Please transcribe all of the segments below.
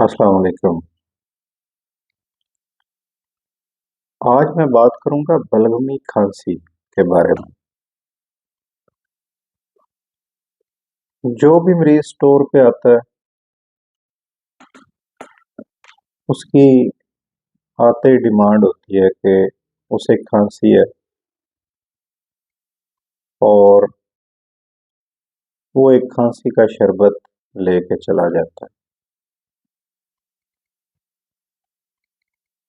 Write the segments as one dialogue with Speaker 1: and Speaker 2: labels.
Speaker 1: अस्सलाम वालेकुम। आज मैं बात करूंगा बलगमी खांसी के बारे में। जो भी मरीज स्टोर पे आता है उसकी आते ही डिमांड होती है कि उसे खांसी है और वो एक खांसी का शरबत लेके चला जाता है।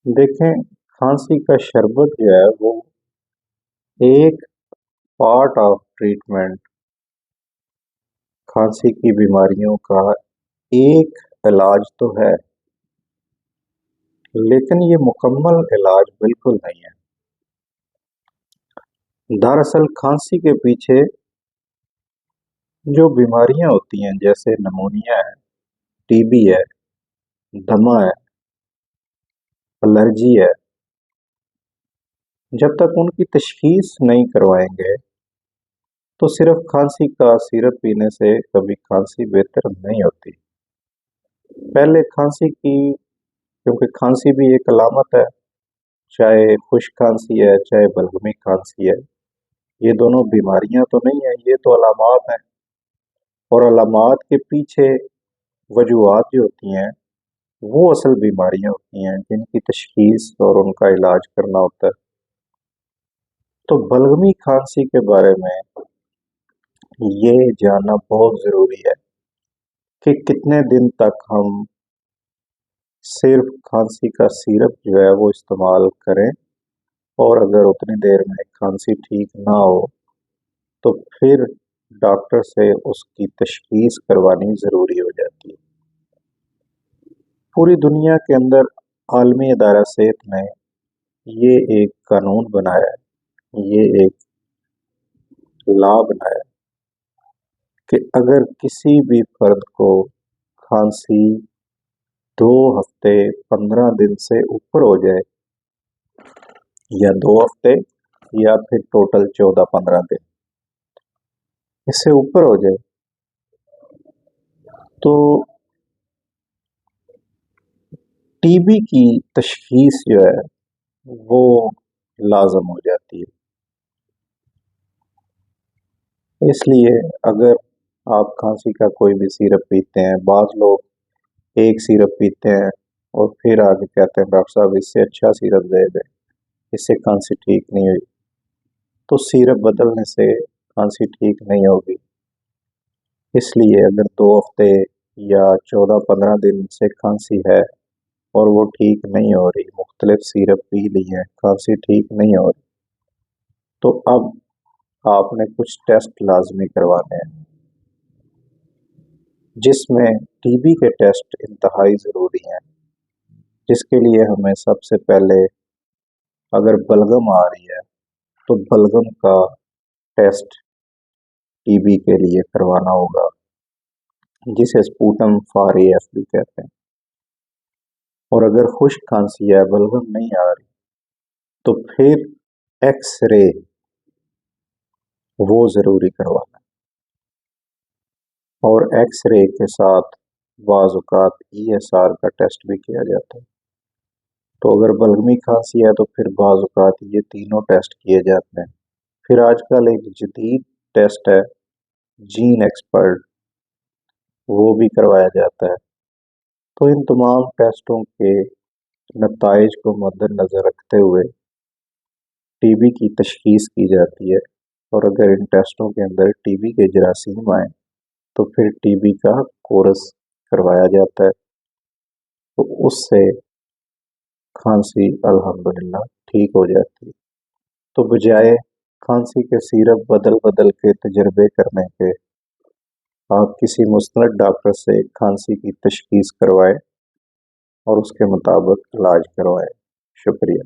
Speaker 1: देखें, खांसी का शरबत जो है वो एक पार्ट ऑफ ट्रीटमेंट, खांसी की बीमारियों का एक इलाज तो है, लेकिन ये मुकम्मल इलाज बिल्कुल नहीं है। दरअसल खांसी के पीछे जो बीमारियां होती हैं, जैसे नमोनिया है, टीबी है, दमा है, एलर्जी है, जब तक उनकी तशखीस नहीं करवाएंगे तो सिर्फ खांसी का सिरप पीने से कभी खांसी बेहतर नहीं होती। पहले खांसी की, क्योंकि खांसी भी एक अलामत है, चाहे खुश्क खांसी है चाहे बलगमी खांसी है, ये दोनों बीमारियां तो नहीं है, ये तो अलामात हैं। और अलामात के पीछे वजूहात जो होती हैं वो असल बीमारियां होती हैं जिनकी तशखीस और उनका इलाज करना होता है। तो बलगमी खांसी के बारे में ये जानना बहुत ज़रूरी है कि कितने दिन तक हम सिर्फ खांसी का सिरप जो है वो इस्तेमाल करें, और अगर उतनी देर में खांसी ठीक ना हो तो फिर डॉक्टर से उसकी तशखीस करवानी ज़रूरी हो जाती है। पूरी दुनिया के अंदर आलमी अदारा सेहत ने ये एक कानून बनाया है, ये एक लॉ बनाया है कि अगर किसी भी फर्द को खांसी 2 हफ्ते 15 दिन से ऊपर हो जाए, या 2 हफ्ते, या फिर टोटल 14-15 दिन इससे ऊपर हो जाए, तो टीबी की तशखीस जो है वो लाजम हो जाती है। इसलिए अगर आप खांसी का कोई भी सिरप पीते हैं, बाज लोग एक सिरप पीते हैं और फिर आगे कहते हैं डॉक्टर साहब इससे अच्छा सिरप दे दें, इससे खांसी ठीक नहीं हुई, तो सिरप बदलने से खांसी ठीक नहीं होगी। इसलिए अगर 2 हफ्ते या 14-15 दिन से खांसी है और वो ठीक नहीं हो रही, मुख्तलिफ सिरप पी ली है, खांसी ठीक नहीं हो रही, तो अब आपने कुछ टेस्ट लाजमी करवाने हैं, जिसमें टीबी के टेस्ट इंतहाई ज़रूरी हैं। जिसके लिए हमें सबसे पहले, अगर बलगम आ रही है तो बलगम का टेस्ट टीबी के लिए करवाना होगा, जिसे स्पूटम फॉर एएफ भी कहते हैं। और अगर खुश्क खांसी है, बलगम नहीं आ रही, तो फिर एक्स-रे वो ज़रूरी करवाना है। और एक्स-रे के साथ बाज़ औक़ात ईएसआर का टेस्ट भी किया जाता है। तो अगर बलगमी खांसी है तो फिर बाज़ औक़ात ये तीनों टेस्ट किए जाते हैं। फिर आजकल एक जदीद टेस्ट है, जीन एक्सपर्ट, वो भी करवाया जाता है। तो इन तमाम टेस्टों के नताइज को मद्देनज़र रखते हुए टीबी की तशखीस की जाती है। और अगर इन टेस्टों के अंदर टीबी के जरासीम आए तो फिर टीबी का कोर्स करवाया जाता है, तो उससे खांसी अल्हम्दुलिल्लाह ठीक हो जाती है। तो बजाय खांसी के सिरप बदल बदल के तजर्बे करने के, आप किसी मुस्तनद डॉक्टर से खांसी की तशखीस करवाएं और उसके मुताबिक इलाज करवाएं। शुक्रिया।